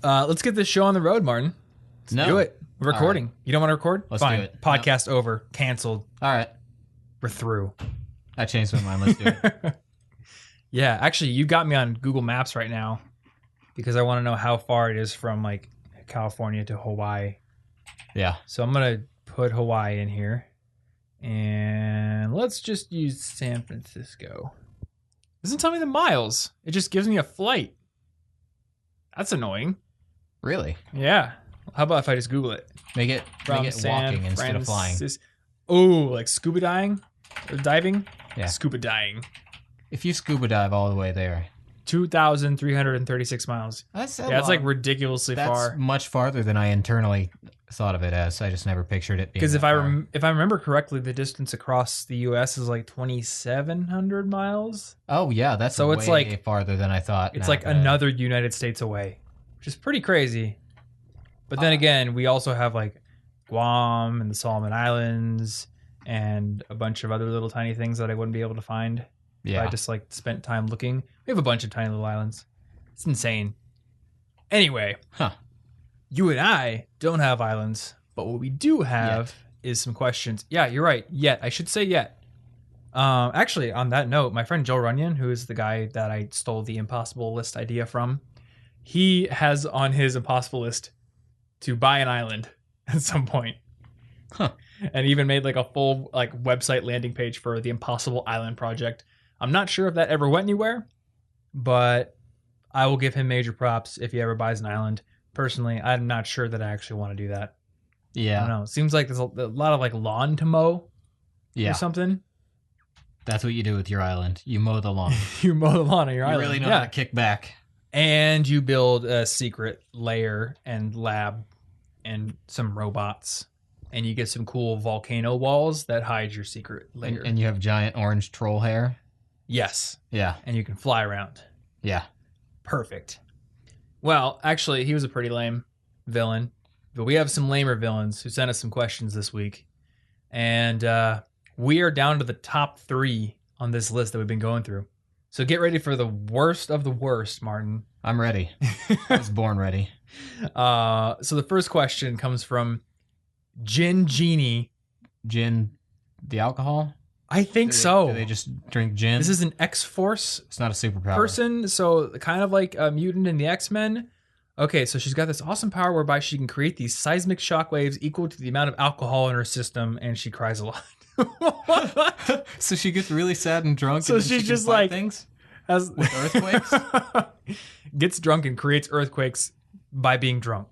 Let's get this show on the road, Martin. Let's do it. We're recording. Right. You don't want to record? Let's Fine. do it. Podcast over. Canceled. All right. We're through. I changed my mind. Let's do it. Yeah, actually, you got me on Google Maps right now because I want to know how far it is from like California to Hawaii. Yeah. So I'm going to put Hawaii in here. And let's just use San Francisco. It doesn't tell me the miles. It just gives me a flight. That's annoying. Really? Yeah. How about if I just Google it? Make it walking instead of flying. Oh, like scuba diving? Or diving? Yeah. Scuba diving. If you scuba dive all the way there. 2,336 miles. That's it's like ridiculously far. That's much farther than I internally thought of it as. I just never pictured it being because if I remember correctly, the distance across the U.S. is like 2,700 miles. Oh yeah, that's so it's way like farther than I thought. It's like another United States away, which is pretty crazy. But then again, we also have like Guam and the Solomon Islands and a bunch of other little tiny things that I wouldn't be able to find. Yeah, I just like spent time looking. We have a bunch of tiny little islands. It's insane. Anyway, you and I don't have islands, but what we do have is some questions. Yeah, you're right. Yet. I should say yet. Actually, on that note, my friend Joe Runyon, who is the guy that I stole the impossible list idea from, he has on his impossible list to buy an island at some point. And even made like a full like website landing page for the Impossible Island project. I'm not sure if that ever went anywhere, but I will give him major props if he ever buys an island. Personally, I'm not sure that I actually want to do that. Yeah. I don't know. It seems like there's a lot of like lawn to mow or something. That's what you do with your island. You mow the lawn. You mow the lawn on your island. You really know how to kick back. And you build a secret lair and lab and some robots. And you get some cool volcano walls that hide your secret lair. And you have giant orange troll hair? Yes. Yeah. And you can fly around. Yeah. Perfect. Well, actually, he was a pretty lame villain. But we have some lamer villains who sent us some questions this week. And we are down to the top 3 on this list that we've been going through. So get ready for the worst of the worst, Martin. I'm ready. I was born ready. So the first question comes from Gin Genie. Gin, the alcohol? I think so. Do they just drink gin? This is an X-Force. It's not a superpower. Person, so kind of like a mutant in the X-Men. Okay, so she's got this awesome power whereby she can create these seismic shockwaves equal to the amount of alcohol in her system, and she cries a lot. So she gets really sad and drunk. So and she's she just like things with earthquakes. Gets drunk and creates earthquakes by being drunk.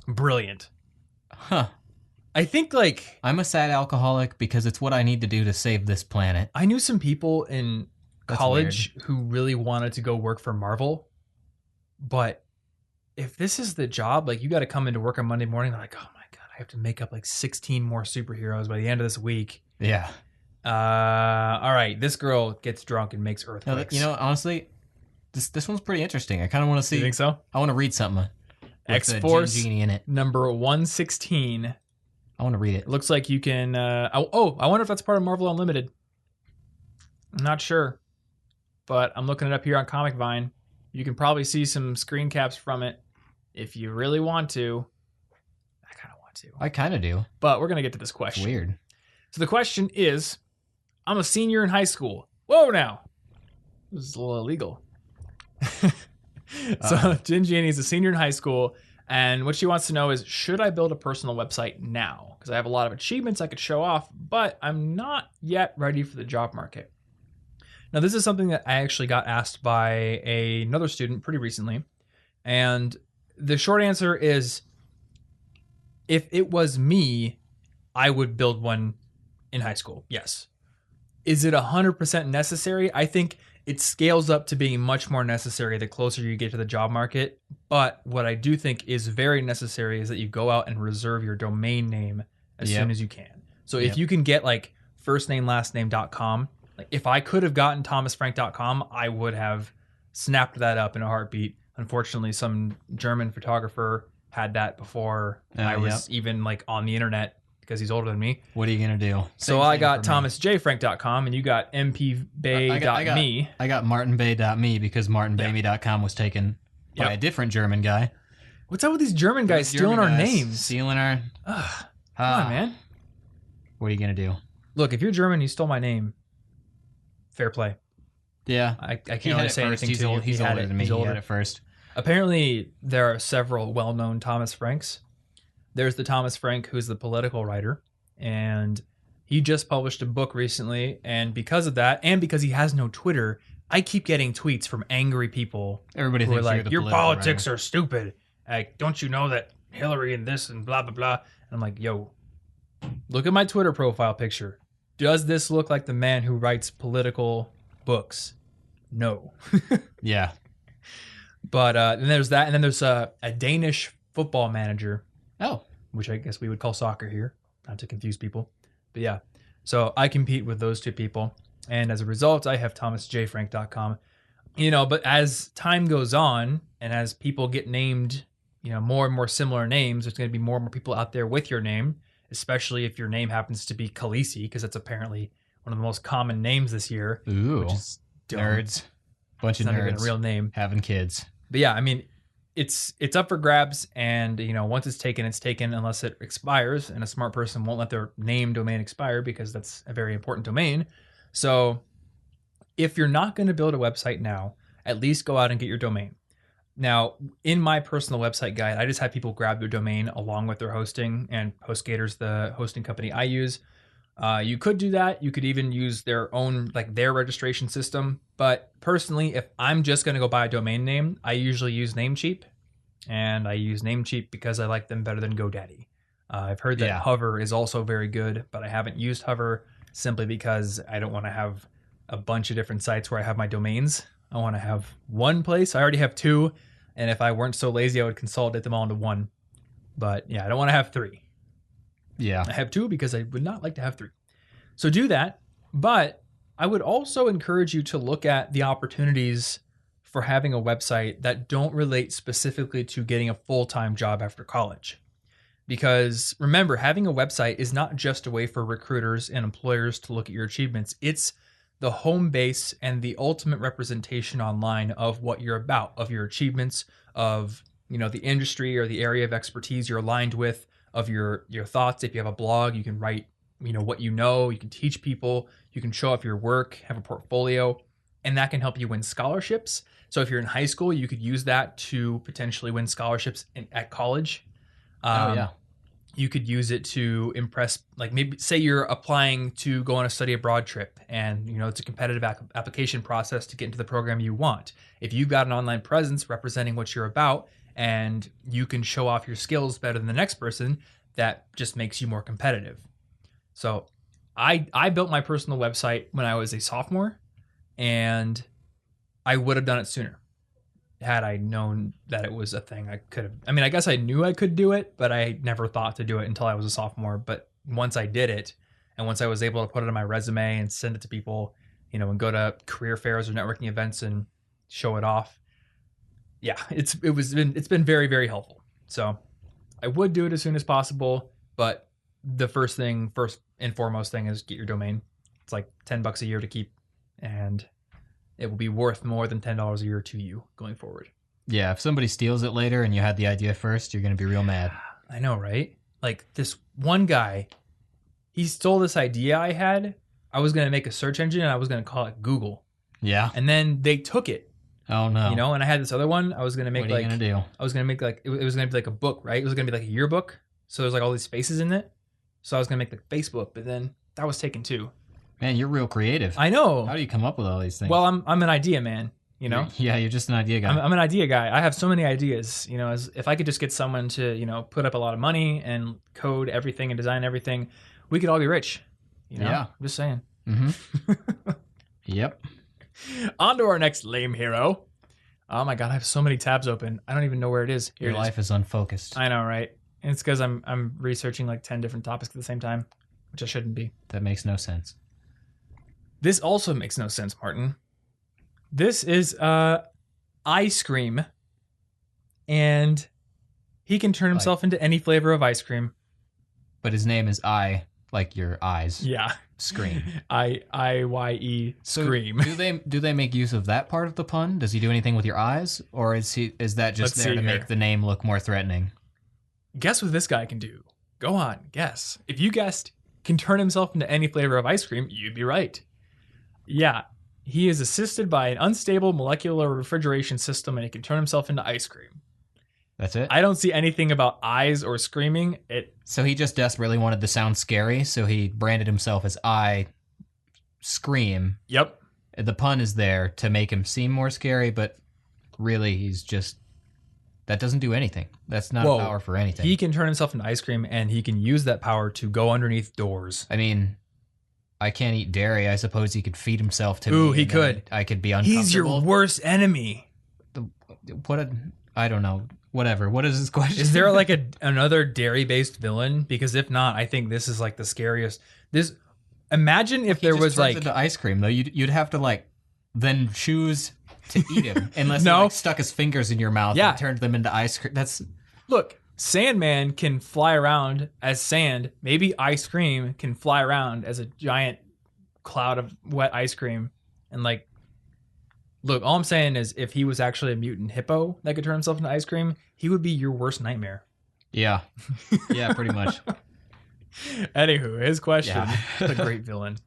Brilliant. Huh. I think like I'm a sad alcoholic because it's what I need to do to save this planet. I knew some people in college who really wanted to go work for Marvel, but if this is the job, like you got to come into work on Monday morning, they're like, oh my God, I have to make up like 16 more superheroes by the end of this week. Yeah. All right. This girl gets drunk and makes earthquakes. You know, honestly, this one's pretty interesting. I kind of want to see. You think so? I want to read something. X-Force Genie in it. number 116. I want to read it. Looks like you can. I wonder if that's part of Marvel Unlimited. I'm not sure, but I'm looking it up here on Comic Vine. You can probably see some screen caps from it if you really want to. I kind of want to. I kind of do. But we're going to get to this question. It's weird. So the question is, I'm a senior in high school. Whoa now. This is a little illegal. So Gin Genie is a senior in high school. And what she wants to know is, should I build a personal website now? Because I have a lot of achievements I could show off, but I'm not yet ready for the job market. Now, this is something that I actually got asked by another student pretty recently. And the short answer is, if it was me, I would build one in high school. Yes. Is it 100% necessary? I think it scales up to being much more necessary the closer you get to the job market. But what I do think is very necessary is that you go out and reserve your domain name as soon as you can. So if you can get like firstnamelastname.com, like if I could have gotten thomasfrank.com, I would have snapped that up in a heartbeat. Unfortunately, some German photographer had that before I was even like on the internet because he's older than me. What are you going to do? So I got thomasjfrank.com and you got mpbay.me. I got martinbay.me because martinbay.me.com was taken by a different German guy. What's up with these German guys stealing our names? Stealing our... Ugh, come on, man. What are you going to do? Look, if you're German, you stole my name. Fair play. Yeah. I can't really say anything to you. He's older than me. He had it first. Apparently, there are several well-known Thomas Franks. There's the Thomas Frank, who's the political writer, and he just published a book recently, and because of that, and because he has no Twitter, I keep getting tweets from angry people. Everybody who are thinks like, you're your the politics writer. are stupid. Like, don't you know that Hillary and this and blah, blah, blah. And I'm like, yo, look at my Twitter profile picture. Does this look like the man who writes political books? No. Yeah. But then there's that, and then there's a Danish football manager. Oh. Which I guess we would call soccer here, not to confuse people. But yeah, so I compete with those two people. And as a result, I have thomasjfrank.com. But as time goes on and as people get named, more and more similar names, there's going to be more and more people out there with your name, especially if your name happens to be Khaleesi, because that's apparently one of the most common names this year. Ooh. Which is dumb. Nerds. Bunch It's of not nerds. even a real name. Having kids. But yeah, I mean, it's up for grabs, and once it's taken unless it expires, and a smart person won't let their name domain expire because that's a very important domain. So if you're not going to build a website now, at least go out and get your domain. Now, in my personal website guide, I just have people grab their domain along with their hosting, and HostGator's the hosting company I use. You could do that. You could even use their own, their registration system. But personally, if I'm just going to go buy a domain name, I usually use Namecheap. And I use Namecheap because I like them better than GoDaddy. I've heard that Hover is also very good, but I haven't used Hover simply because I don't want to have a bunch of different sites where I have my domains. I want to have one place. I already have two. And if I weren't so lazy, I would consolidate them all into one. But yeah, I don't want to have three. Yeah. I have two because I would not like to have three. So do that. But I would also encourage you to look at the opportunities for having a website that don't relate specifically to getting a full-time job after college. Because remember, having a website is not just a way for recruiters and employers to look at your achievements. It's the home base and the ultimate representation online of what you're about, of your achievements, of the industry or the area of expertise you're aligned with, of your thoughts. If you have a blog, you can write what you can teach people, you can show off your work, have a portfolio, and that can help you win scholarships. So if you're in high school, you could use that to potentially win scholarships at college. You could use it to impress, maybe say you're applying to go on a study abroad trip, and it's a competitive application process to get into the program you want. If you've got an online presence representing what you're about, and you can show off your skills better than the next person, that just makes you more competitive. So I built my personal website when I was a sophomore, and I would have done it sooner had I known that it was a thing. I could have. I mean, I guess I knew I could do it, but I never thought to do it until I was a sophomore. But once I did it, and once I was able to put it on my resume and send it to people, and go to career fairs or networking events and show it off, yeah, it's been very, very helpful. So I would do it as soon as possible, but the first and foremost thing is get your domain. It's like $10 a year to keep, and it will be worth more than $10 a year to you going forward. Yeah, if somebody steals it later and you had the idea first, you're going to be real mad. I know, right? Like this one guy, he stole this idea I had. I was going to make a search engine and I was going to call it Google. Yeah. And then they took it. Oh no. And I had this other one. I was going to make what are you going to do? I was going to make it was going to be like a book, right? It was going to be like a yearbook. So there's all these spaces in it. So I was going to make Facebook, but then that was taken too. Man, you're real creative. I know. How do you come up with all these things? Well, I'm an idea man, Yeah, you're just an idea guy. I'm an idea guy. I have so many ideas, as if I could just get someone to, put up a lot of money and code everything and design everything, we could all be rich. Yeah. I'm just saying. Mm-hmm. Yep. On to our next lame hero. Oh my God, I have so many tabs open. I don't even know where it is. Your life is unfocused. I know, right? And it's because I'm researching 10 different topics at the same time, which I shouldn't be. That makes no sense. This also makes no sense, Martin. This is ice cream, and he can turn himself into any flavor of ice cream. But his name is I, like your eyes Yeah. scream. IYE So scream. do they make use of that part of the pun? Does he do anything with your eyes, or is that just Let's there see to here. make the name look more threatening? Guess what this guy can do? Go on, guess. If you guessed can turn himself into any flavor of ice cream, you'd be right. Yeah, he is assisted by an unstable molecular refrigeration system, and he can turn himself into ice cream. That's it? I don't see anything about eyes or screaming. So he just desperately wanted to sound scary, so he branded himself as I Scream. Yep. The pun is there to make him seem more scary, but really he's just... That doesn't do anything. That's not a power for anything. He can turn himself into ice cream, and he can use that power to go underneath doors. I mean, I can't eat dairy. I suppose he could feed himself to me. Ooh, he could. I could be uncomfortable. He's your worst enemy. I don't know. Whatever. What is his question? Is there like another dairy-based villain? Because if not, I think this is like the scariest. Imagine if there was like into ice cream though. You'd have to like then choose to eat him unless he like stuck his fingers in your mouth and turned them into ice cream. Look, Sandman can fly around as sand. Maybe ice cream can fly around as a giant cloud of wet ice cream. And like, look, all I'm saying is if he was actually a mutant hippo that could turn himself into ice cream, he would be your worst nightmare. Yeah. Yeah, pretty much. Anywho, his question, the great villain.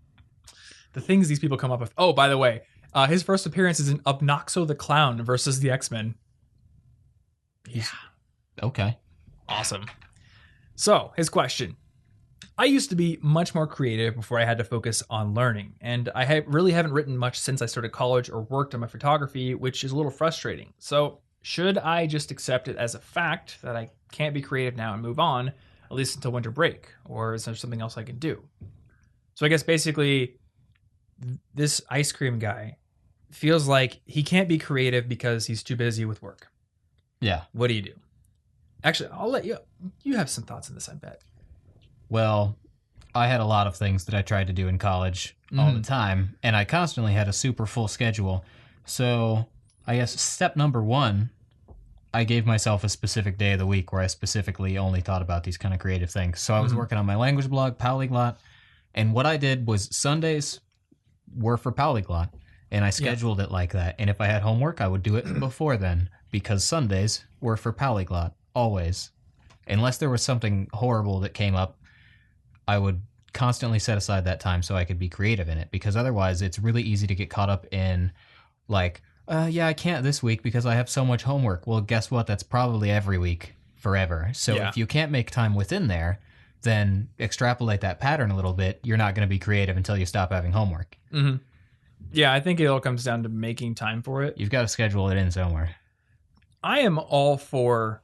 The things these people come up with. Oh, by the way, his first appearance is in Obnoxo the Clown versus the X-Men. Yeah. Okay. Awesome. So, his question. I used to be much more creative before I had to focus on learning, and I really haven't written much since I started college or worked on my photography, which is a little frustrating. So, should I just accept it as a fact that I can't be creative now and move on, at least until winter break, or is there something else I can do? So I guess basically this ice cream guy feels like he can't be creative because he's too busy with work. Yeah. What do you do? Actually, I'll let you have some thoughts on this, I bet. Well, I had a lot of things that I tried to do in college all the time, and I constantly had a super full schedule. So I guess step number one, I gave myself a specific day of the week where I specifically only thought about these kind of creative things. So I was working on my language blog, Polyglot, and what I did was Sundays were for Polyglot, and I scheduled it like that. And if I had homework, I would do it before then, because Sundays were for Polyglot, always. Unless there was something horrible that came up, I would constantly set aside that time so I could be creative in it, because otherwise it's really easy to get caught up in, like, I can't this week because I have so much homework. Well, guess what? That's probably every week forever. So if you can't make time within there, then extrapolate that pattern a little bit. You're not going to be creative until you stop having homework. Mm-hmm. Yeah, I think it all comes down to making time for it. You've got to schedule it in somewhere. I am all for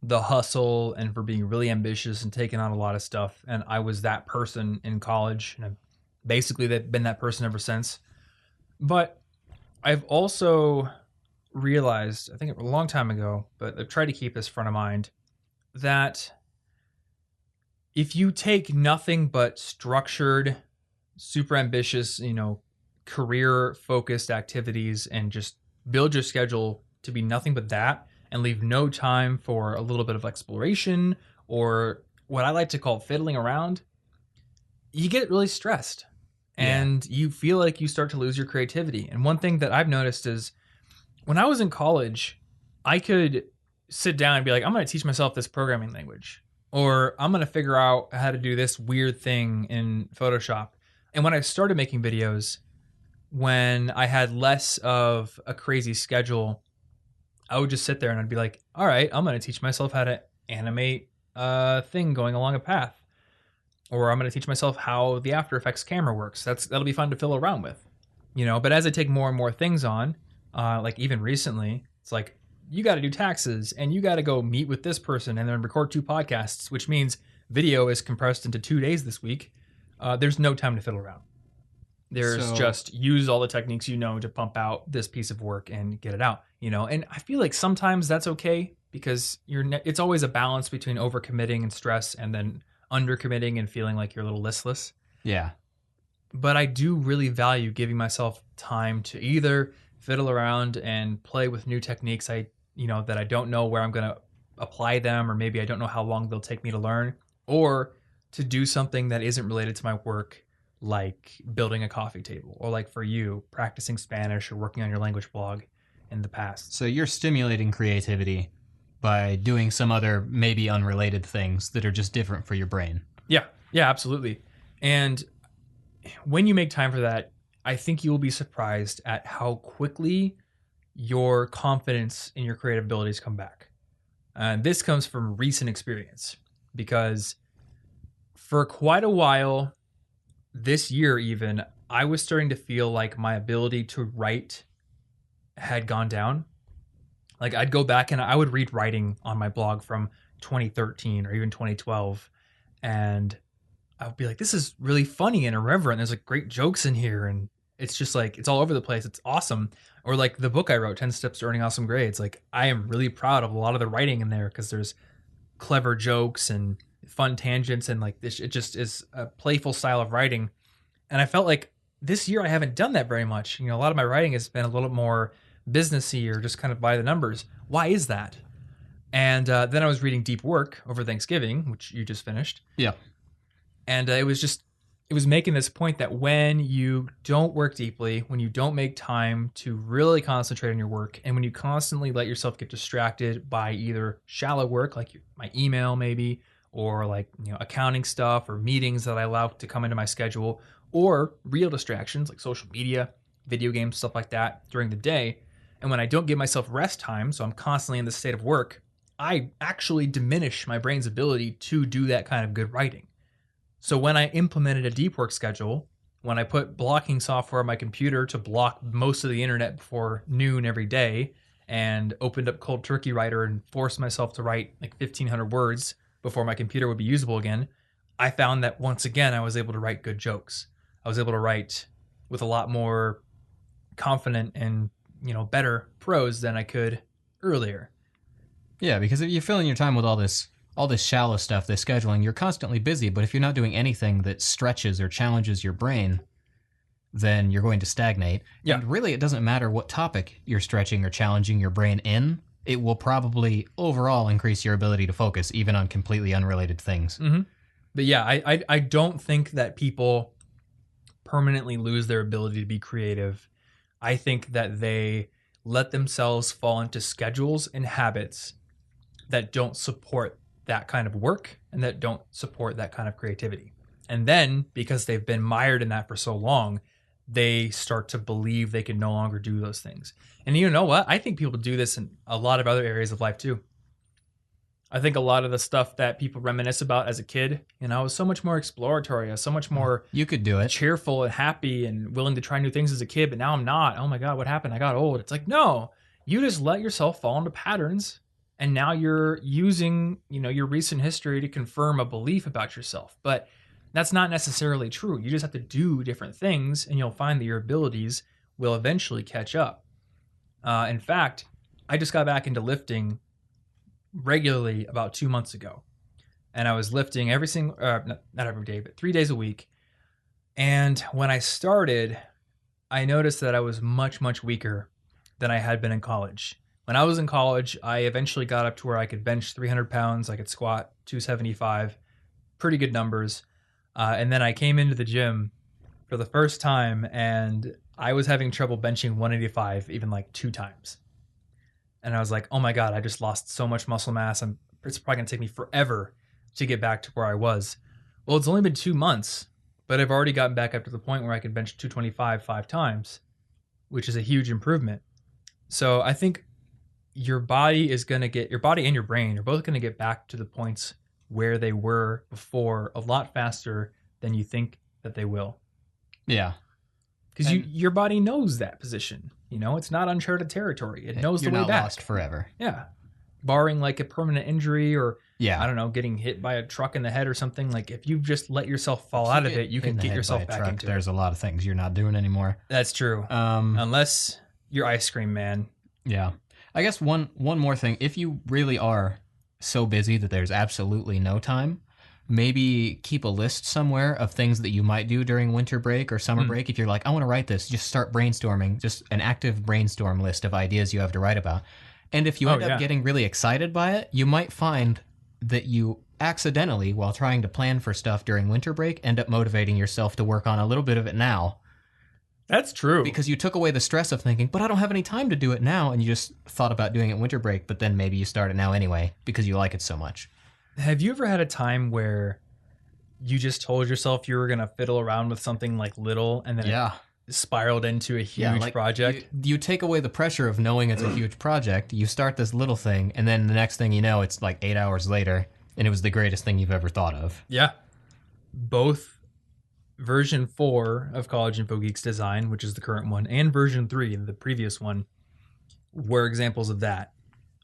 the hustle and for being really ambitious and taking on a lot of stuff. And I was that person in college, and I've basically been that person ever since. But I've also realized, I think a long time ago, but I've tried to keep this front of mind, that if you take nothing but structured, super ambitious, career-focused activities and just build your schedule to be nothing but that and leave no time for a little bit of exploration or what I like to call fiddling around, you get really stressed. And you feel like you start to lose your creativity. And one thing that I've noticed is when I was in college, I could sit down and be like, I'm going to teach myself this programming language, or I'm going to figure out how to do this weird thing in Photoshop. And when I started making videos, when I had less of a crazy schedule, I would just sit there and I'd be like, all right, I'm going to teach myself how to animate a thing going along a path. Or I'm going to teach myself how the After Effects camera works. That'll be fun to fiddle around with, But as I take more and more things on, like even recently, it's like, you got to do taxes and you got to go meet with this person and then record 2 podcasts, which means video is compressed into 2 days this week. There's no time to fiddle around. There's just use all the techniques to pump out this piece of work and get it out, And I feel like sometimes that's okay because it's always a balance between overcommitting and stress and then undercommitting and feeling like you're a little listless. Yeah. But I do really value giving myself time to either fiddle around and play with new techniques that I don't know where I'm going to apply them, or maybe I don't know how long they'll take me to learn, or to do something that isn't related to my work, like building a coffee table, or like for you, practicing Spanish or working on your language blog in the past. So you're stimulating creativity by doing some other maybe unrelated things that are just different for your brain. Yeah, absolutely. And when you make time for that, I think you will be surprised at how quickly your confidence in your creative abilities come back. And this comes from recent experience, because for quite a while, this year even, I was starting to feel like my ability to write had gone down. Like I'd go back and I would read writing on my blog from 2013 or even 2012, and I would be like, this is really funny and irreverent. There's like great jokes in here, and it's just like, it's all over the place. It's awesome. Or like the book I wrote, 10 Steps to Earning Awesome Grades. Like I am really proud of a lot of the writing in there, because there's clever jokes and fun tangents, and like this, it just is a playful style of writing. And I felt like this year I haven't done that very much. You know, a lot of my writing has been a little more businessy or just kind of by the numbers. Why is that? And then I was reading Deep Work over Thanksgiving, which you just finished. Yeah. And it was making this point that when you don't work deeply, when you don't make time to really concentrate on your work, and when you constantly let yourself get distracted by either shallow work, like my email maybe, or like, you know, accounting stuff or meetings that I allow to come into my schedule, or real distractions like social media, video games, stuff like that during the day. And when I don't give myself rest time, so I'm constantly in this state of work, I actually diminish my brain's ability to do that kind of good writing. So when I implemented a deep work schedule, when I put blocking software on my computer to block most of the internet before noon every day, and opened up Cold Turkey Writer and forced myself to write like 1,500 words before my computer would be usable again, I found that once again, I was able to write good jokes. I was able to write with a lot more confident and, you know, better prose than I could earlier. Yeah, because if you're filling your time with all this shallow stuff, this scheduling, you're constantly busy, but if you're not doing anything that stretches or challenges your brain, then you're going to stagnate. Yeah. And really, it doesn't matter what topic you're stretching or challenging your brain in. It will probably overall increase your ability to focus, even on completely unrelated things. Mm-hmm. But yeah, I don't think that people permanently lose their ability to be creative. I think that they let themselves fall into schedules and habits that don't support that kind of work and that don't support that kind of creativity. And then, because they've been mired in that for so long, they start to believe they can no longer do those things. And you know what? I think people do this in a lot of other areas of life too. I think a lot of the stuff that people reminisce about as a kid, you know, was so much more exploratory. I was so much more You could do it. cheerful and happy and willing to try new things as a kid, but now I'm not. Oh my God, what happened? I got old. It's like, no, you just let yourself fall into patterns, and now you're using, you know, your recent history to confirm a belief about yourself. But that's not necessarily true. You just have to do different things, and you'll find that your abilities will eventually catch up. In fact, I just got back into lifting regularly about 2 months ago, and I was lifting every single, not every day, but 3 days a week. And when I started, I noticed that I was much, much weaker than I had been in college. When I was in college, I eventually got up to where I could bench 300 pounds. I could squat 275, pretty good numbers. And then I came into the gym for the first time, and I was having trouble benching 185 even like 2 times. And I was like, oh my God, I just lost so much muscle mass. It's probably going to take me forever to get back to where I was. Well, it's only been 2 months, but I've already gotten back up to the point where I can bench 225 5 times, which is a huge improvement. So I think your body and your brain are both going to get back to the points where they were before a lot faster than you think that they will. Yeah. Because your body knows that position. You know, it's not uncharted territory. It knows the way back. You're not lost forever. Yeah. Barring like a permanent injury or, Yeah. I don't know, getting hit by a truck in the head or something. Like if you just let yourself fall out of it, you can get yourself back into it. There's a lot of things you're not doing anymore. That's true. Unless you're ice cream man. Yeah. I guess one more thing. If you really are so busy that there's absolutely no time, maybe keep a list somewhere of things that you might do during winter break or summer break. If you're like, I want to write this, just start brainstorming, just an active brainstorm list of ideas you have to write about. And if you end up getting really excited by it, you might find that you accidentally, while trying to plan for stuff during winter break, end up motivating yourself to work on a little bit of it now. That's true. Because you took away the stress of thinking, but I don't have any time to do it now, and you just thought about doing it winter break, but then maybe you start it now anyway because you like it so much. Have you ever had a time where you just told yourself you were going to fiddle around with something like little and then it spiraled into a huge project? You take away the pressure of knowing it's a huge project, you start this little thing, and then the next thing you know, it's like 8 hours later, and it was the greatest thing you've ever thought of. Yeah. Both version 4 of College Info Geeks Design, which is the current one, and version 3, the previous one, were examples of that,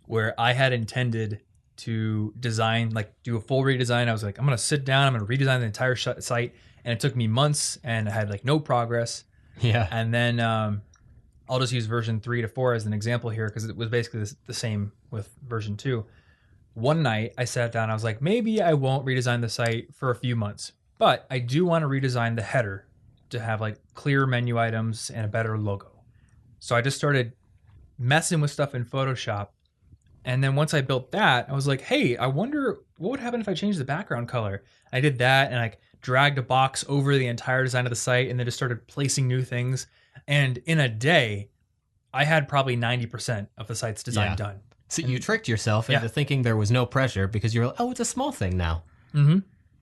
where I had intended to design, like do a full redesign. I was like, I'm going to sit down, I'm going to redesign the entire site. And it took me months and I had like no progress. Yeah. And then I'll just use version 3 to 4 as an example here because it was basically the same with version 2. One night I sat down, I was like, maybe I won't redesign the site for a few months, but I do want to redesign the header to have like clear menu items and a better logo. So I just started messing with stuff in Photoshop. And then once I built that, I was like, hey, I wonder what would happen if I changed the background color. I did that and I dragged a box over the entire design of the site and then just started placing new things. And in a day, I had probably 90% of the site's design done. So you tricked yourself into thinking there was no pressure because you're like, oh, it's a small thing now. Mm-hmm.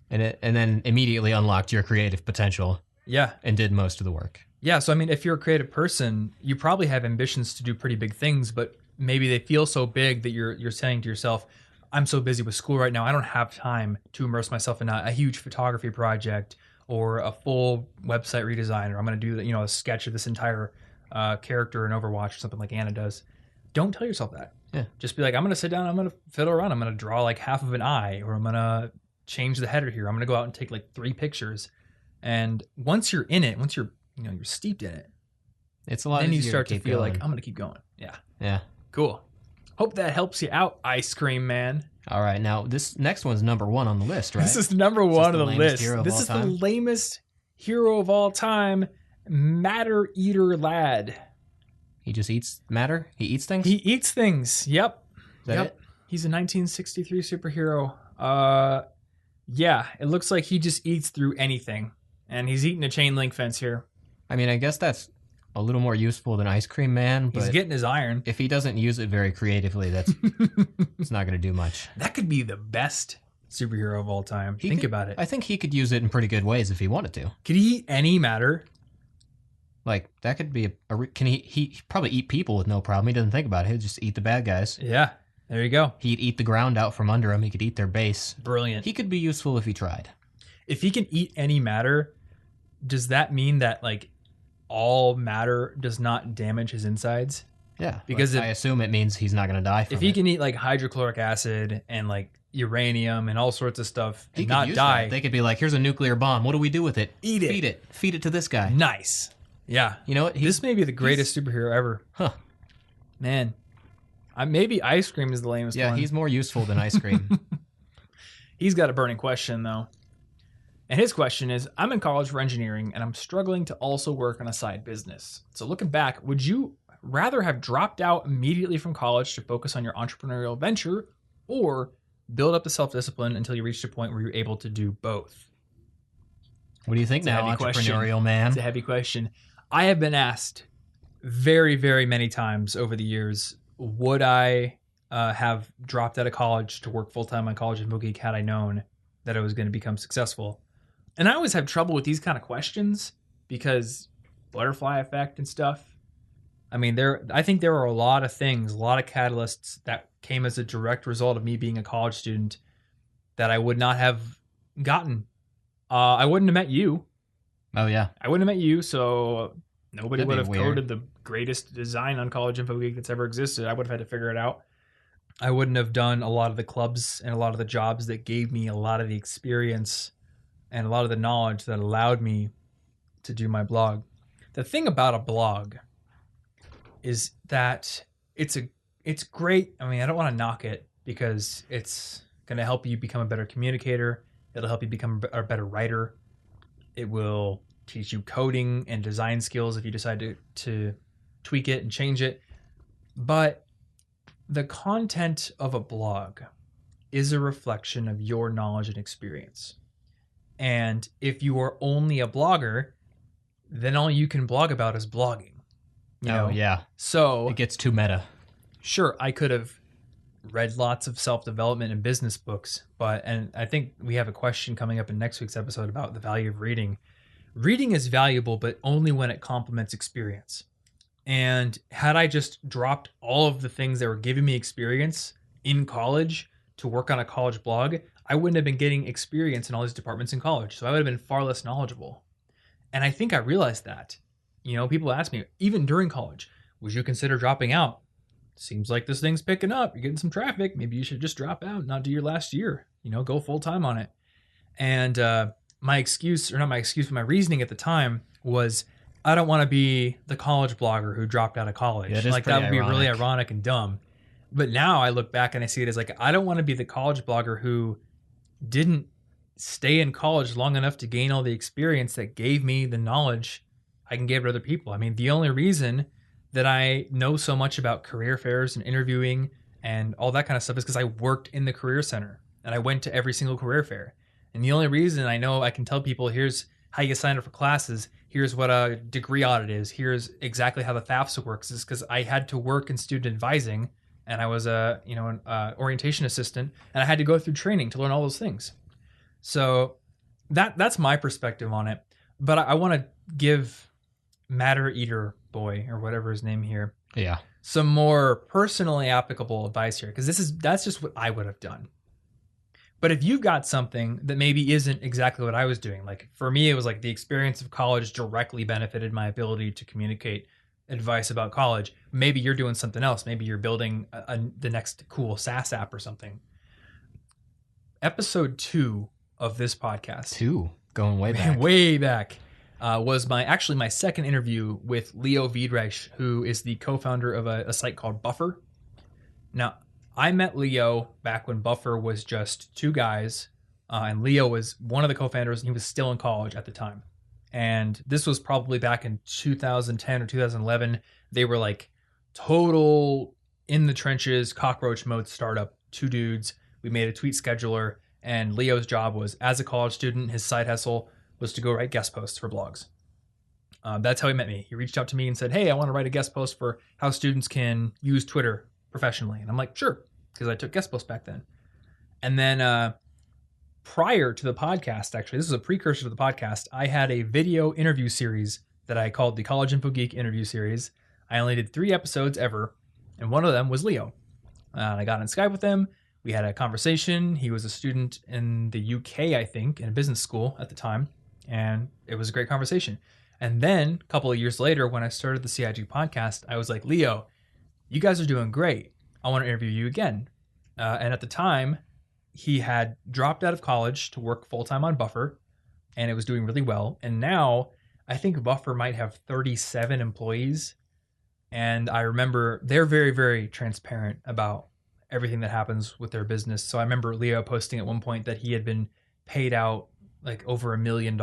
And then immediately unlocked your creative potential. Yeah. And did most of the work. Yeah. So, I mean, if you're a creative person, you probably have ambitions to do pretty big things, but maybe they feel so big that you're saying to yourself, I'm so busy with school right now, I don't have time to immerse myself in a huge photography project or a full website redesign, or I'm going to do a sketch of this entire character in Overwatch or something like Anna does. Don't tell yourself that. Yeah. Just be like, I'm going to sit down, I'm going to fiddle around, I'm going to draw like half of an eye, or I'm going to change the header here. I'm going to go out and take like 3 pictures. And once you're in it, once you're steeped in it, it's a lot. Then easier you start to feel going. like I'm going to keep going. Yeah. Yeah. Cool. Hope that helps you out, Ice Cream Man. All right. Now, this next one's number 1 on the list, right? This is number 1 on the list. This is the lamest hero of all time, Matter Eater Lad. He just eats matter? He eats things? He eats things. Yep. Is that it? He's a 1963 superhero. Yeah, it looks like he just eats through anything. And he's eating a chain link fence here. I mean, I guess that's a little more useful than Ice Cream Man, but he's getting his iron. If he doesn't use it very creatively, it's not going to do much. That could be the best superhero of all time. Think about it. I think he could use it in pretty good ways if he wanted to. Could he eat any matter? Like, that could be can he probably eat people with no problem. He doesn't think about it. He'll just eat the bad guys. Yeah, there you go. He'd eat the ground out from under him. He could eat their base. Brilliant. He could be useful if he tried. If he can eat any matter, does that mean that, like, all matter does not damage his insides? Yeah, because I assume it means he's not going to die from it. If he can eat, like, hydrochloric acid and, like, uranium and all sorts of stuff and not die. They could be like, here's a nuclear bomb. What do we do with it? Eat it. Feed it. Feed it to this guy. Nice. Yeah. You know what? This may be the greatest superhero ever. Huh. Man. Maybe Ice Cream is the lamest one. Yeah, he's more useful than Ice Cream. He's got a burning question, though. And his question is, I'm in college for engineering, and I'm struggling to also work on a side business. So looking back, would you rather have dropped out immediately from college to focus on your entrepreneurial venture, or build up the self-discipline until you reached a point where you're able to do both? What do you think now, entrepreneurial man? It's a heavy question. I have been asked very, very many times over the years, would I have dropped out of college to work full-time on College Info Geek had I known that I was going to become successful? And I always have trouble with these kind of questions because butterfly effect and stuff. I mean, I think there are a lot of things, a lot of catalysts that came as a direct result of me being a college student that I would not have gotten. I wouldn't have met you. Oh, yeah. I wouldn't have met you, so nobody would have coded the greatest design on College Info Geek that's ever existed. I would have had to figure it out. I wouldn't have done a lot of the clubs and a lot of the jobs that gave me a lot of the experience and a lot of the knowledge that allowed me to do my blog. The thing about a blog is that it's great. I mean, I don't want to knock it because it's going to help you become a better communicator. It'll help you become a better writer. It will teach you coding and design skills if you decide to tweak it and change it. But the content of a blog is a reflection of your knowledge and experience. And if you are only a blogger, then all you can blog about is blogging. You know? Yeah. So It gets too meta. sure, I could have read lots of self-development and business books, and I think we have a question coming up in next week's episode about the value of reading. Reading is valuable, but only when it complements experience. And had I just dropped all of the things that were giving me experience in college to work on a college blog, I wouldn't have been getting experience in all these departments in college. So I would have been far less knowledgeable. And I think I realized that. You know, people ask me, even during college, would you consider dropping out? Seems like this thing's picking up. You're getting some traffic. Maybe you should just drop out, not do your last year. You know, go full time on it. And my reasoning at the time was, I don't want to be the college blogger who dropped out of college. Yeah, that would be really ironic and dumb. But now I look back and I see it as like, I don't want to be the college blogger who didn't stay in college long enough to gain all the experience that gave me the knowledge I can give to other people. I mean, the only reason that I know so much about career fairs and interviewing and all that kind of stuff is because I worked in the career center and I went to every single career fair. And the only reason I know I can tell people, here's how you sign up for classes, here's what a degree audit is, here's exactly how the FAFSA works, is because I had to work in student advising and I was an orientation assistant and I had to go through training to learn all those things. So that's my perspective on it. But I want to give Matter Eater Boy, or whatever his name here, some more personally applicable advice here, because that's just what I would have done. But if you've got something that maybe isn't exactly what I was doing, like for me, it was like the experience of college directly benefited my ability to communicate advice about college. Maybe you're doing something else. Maybe you're building the next cool SaaS app or something. Episode 2 of this podcast. Going way back. Way back. Was my second interview with Leo Wiedreich, who is the co-founder of a site called Buffer. Now, I met Leo back when Buffer was just 2 guys, and Leo was one of the co-founders, and he was still in college at the time. And this was probably back in 2010 or 2011. They were like total in the trenches, cockroach mode startup, 2 dudes. We made a tweet scheduler, and Leo's job was, as a college student, his side hustle was to go write guest posts for blogs. That's how he met me. He reached out to me and said, hey, I want to write a guest post for how students can use Twitter professionally. And I'm like, sure, because I took guest posts back then. And then prior to the podcast, actually, this was a precursor to the podcast, I had a video interview series that I called the College Info Geek interview series. I only did 3 episodes ever, and one of them was Leo. I got on Skype with him. We had a conversation. He was a student in the UK, I think, in a business school at the time, and it was a great conversation. And then a couple of years later, when I started the CIG podcast, I was like, Leo, you guys are doing great. I want to interview you again. And at the time, he had dropped out of college to work full-time on Buffer, and it was doing really well. And now I think Buffer might have 37 employees. And I remember they're very, very transparent about everything that happens with their business. So I remember Leo posting at one point that he had been paid out like over $1 million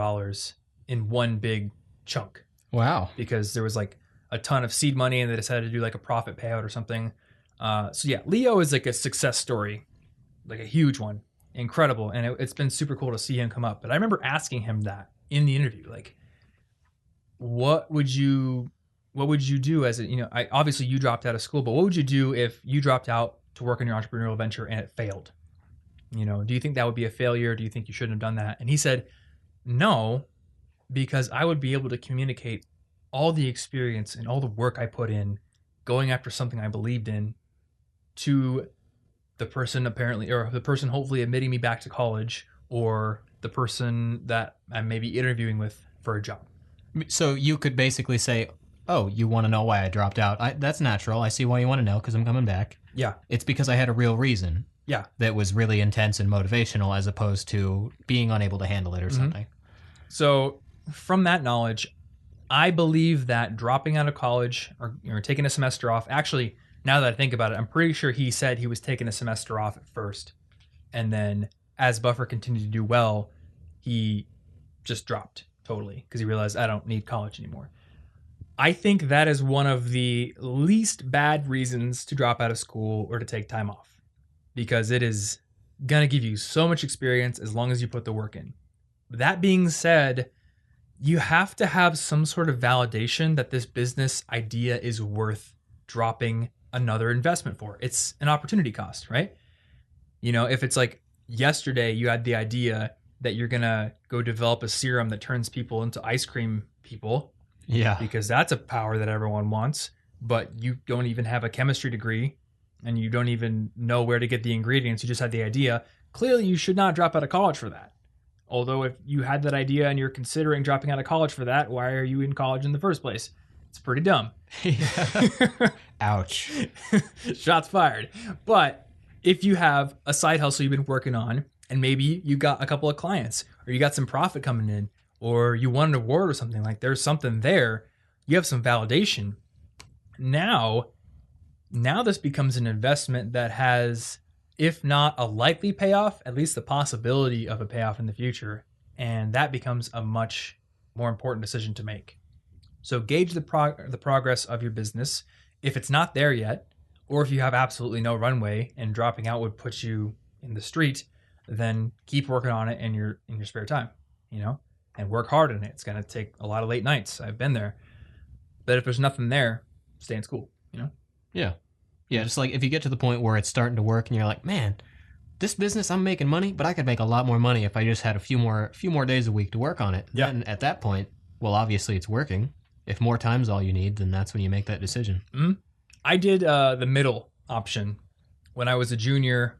in one big chunk. Wow. Because there was like a ton of seed money and they decided to do like a profit payout or something. So yeah, Leo is like a success story, like a huge one, incredible. And it's been super cool to see him come up. But I remember asking him that in the interview, like, what would you do as obviously you dropped out of school, but what would you do if you dropped out to work in your entrepreneurial venture and it failed? Do you think that would be a failure? Do you think you shouldn't have done that? And he said, no, because I would be able to communicate all the experience and all the work I put in going after something I believed in to the person hopefully admitting me back to college, or the person that I'm maybe interviewing with for a job. So you could basically say, oh, you want to know why I dropped out? That's natural. I see why you want to know, because I'm coming back. Yeah. It's because I had a real reason. Yeah. That was really intense and motivational, as opposed to being unable to handle it or something. So from that knowledge, I believe that dropping out of college or taking a semester off, actually, now that I think about it, I'm pretty sure he said he was taking a semester off at first. And then as Buffer continued to do well, he just dropped totally because he realized, I don't need college anymore. I think that is one of the least bad reasons to drop out of school or to take time off, because it is gonna give you so much experience as long as you put the work in. That being said, you have to have some sort of validation that this business idea is worth dropping another investment for. It's an opportunity cost, right? You know, if it's like yesterday you had the idea that you're gonna go develop a serum that turns people into ice cream people, Yeah. because that's a power that everyone wants, but you don't even have a chemistry degree and you don't even know where to get the ingredients. You just had the idea. Clearly, you should not drop out of college for that. Although if you had that idea and you're considering dropping out of college for that, why are you in college in the first place? It's pretty dumb. Ouch. Shots fired. But if you have a side hustle you've been working on, and maybe you got a couple of clients, or you got some profit coming in, or you won an award or something, like there's something there, you have some validation. Now this becomes an investment that has, if not a likely payoff, at least the possibility of a payoff in the future. And that becomes a much more important decision to make. So gauge the progress of your business. If it's not there yet, or if you have absolutely no runway and dropping out would put you in the street, then keep working on it in your spare time, you know, and work hard in it. It's going to take a lot of late nights. I've been there. But if there's nothing there, stay in school, you know? Yeah. Yeah, just like if you get to the point where it's starting to work and you're like, man, this business, I'm making money, but I could make a lot more money if I just had a few more days a week to work on it. Yeah. And at that point, well, obviously it's working. If more time's all you need, then that's when you make that decision. Mm-hmm. I did the middle option. When I was a junior,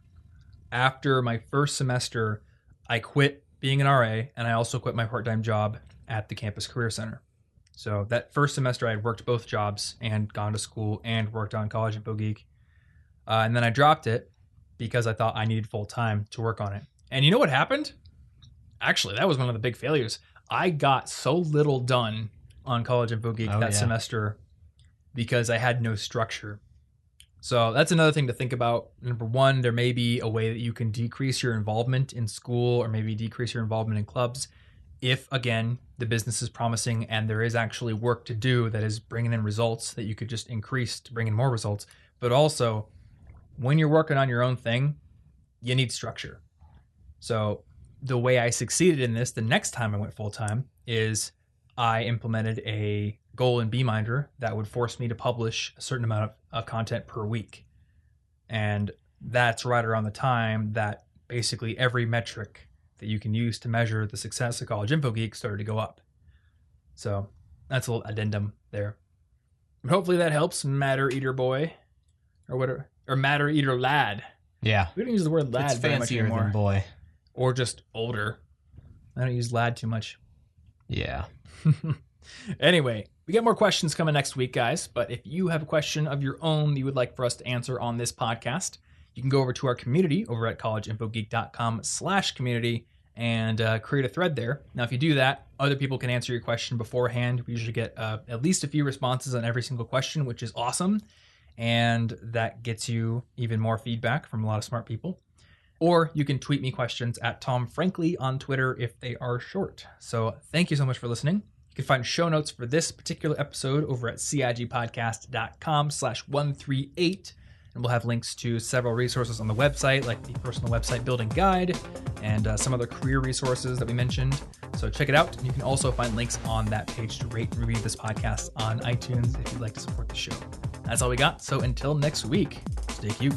after my first semester, I quit being an RA, and I also quit my part-time job at the campus career center. So that first semester, I had worked both jobs and gone to school and worked on College Info Geek. And then I dropped it because I thought I needed full time to work on it. And you know what happened? Actually, that was one of the big failures. I got so little done on College Info Geek semester because I had no structure. So that's another thing to think about. Number one, there may be a way that you can decrease your involvement in school or maybe decrease your involvement in clubs if, again, the business is promising and there is actually work to do that is bringing in results that you could just increase to bring in more results. But also, when you're working on your own thing, you need structure. So the way I succeeded in this the next time I went full-time is I implemented a goal in Beeminder that would force me to publish a certain amount of content per week. And that's right around the time that basically every metric that you can use to measure the success of College Info Geek started to go up. So that's a little addendum there. But hopefully that helps, Matter Eater Boy, or whatever, or Matter Eater Lad. Yeah. We don't use the word lad It's very much fancier anymore. than boy. Or just older. I don't use lad too much. Yeah. Anyway, we got more questions coming next week, guys. But if you have a question of your own that you would like for us to answer on this podcast, you can go over to our community over at collegeinfogeek.com/community and create a thread there. Now, if you do that, other people can answer your question beforehand. We usually get at least a few responses on every single question, which is awesome. And that gets you even more feedback from a lot of smart people. Or you can tweet me questions at Tom Frankly on Twitter if they are short. So thank you so much for listening. You can find show notes for this particular episode over at cigpodcast.com/138. And we'll have links to several resources on the website, like the personal website building guide and some other career resources that we mentioned. So check it out. And you can also find links on that page to rate and review this podcast on iTunes if you'd like to support the show. That's all we got. So until next week, stay cute.